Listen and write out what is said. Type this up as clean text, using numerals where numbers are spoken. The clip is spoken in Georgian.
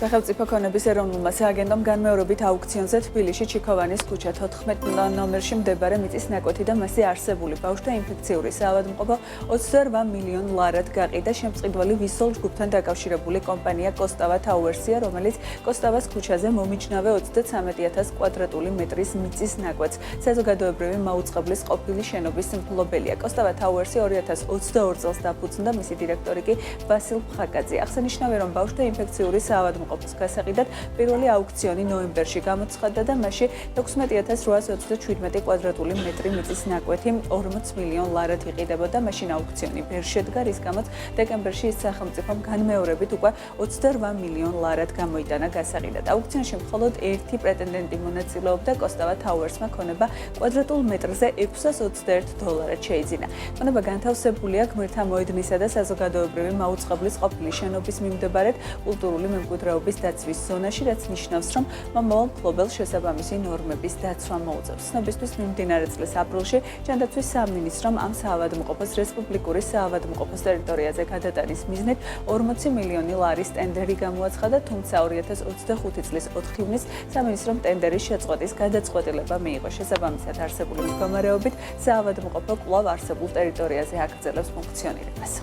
სახელმწიფო ქონების ეროვნულმა სააგენტომ განმეორებით აუქციონზე თბილისში ჩიქოვანის ქუჩა 14 ნომერში მდებარე მიწის ნაკვეთი და მასზე არსებული ბავშვთა ინფექციური საავადმყოფო 28 მილიონ ლარად გაყიდა. შემწყიდველი ვისოლ ჯგუფთან დაკავშირებული კომპანია კოსტავა თაუერსია, რომელიც კოსტავას ქუჩაზე მომიჯნავე 33000 კვადრატული მეტრის მიწის ნაკვეთს საზოგადოებრივი მაუწყებლის ყოფილი შენობის მფლობელია. კოსტავა თაუერსი 2022 წელს დაფუძნდა, მისი დირექტორი კი ვასილ ფხაკაძე. აღსანიშნავია, რომ ბავშვთა ინფექციური საავადმყოფოს გასაყიდად პირველი აუქციონი ნოემბერში გამოცხადდა და მასში 16837 კვადრატული მეტრი მიწის ნაკვეთი 40 მილიონ ლარად იყიდებოდა. მაშინ აუქციონი ვერ შედგა, რის გამოც დეკემბერში ის სახელმწიფომ განმეორებით უკვე 28 მილიონ ლარად გამოიტანა გასაყიდად. აუქციონში მხოლოდ ერთი პრეტენდენტი მონაწილეობდა. კოსტავა თაუერსმა ქონება კვადრატულ მეტრზე $621 შეიძინა. ქონება განთავსებულია გმირთა მოედნისა და საზოგადოებრივი მაუწყებლის ყოფილი შენობის მიმდებარედ კულტურული მემკვიდრეობის დაცვის ზონაში, რაც ნიშნავს, რომ მომავალ მფლობელს შესაბამისი ნორმების დაცვა მოუწევს. ცნობისთვის, მიმდინარე წლის აპრილში ჯანდაცვის სამინისტრომ ამ საავადმყოფოს რესპუბლიკური საავადმყოფოს ტერიტორიაზე გადატანის მიზნით 40 მილიონი ლარის ტენდერი გამოაცხადა, თუმცა 2025 წლის 4 ივნისს სამინისტრომ ტენდერის შეწყვეტის გადაწყვეტილება მიიღო. შესაბამისად, არსებული მდგომარეობით საავადმყოფო კვლავ არსებულ ტერიტორიაზე აგრძელებს ფუნქციონირებას.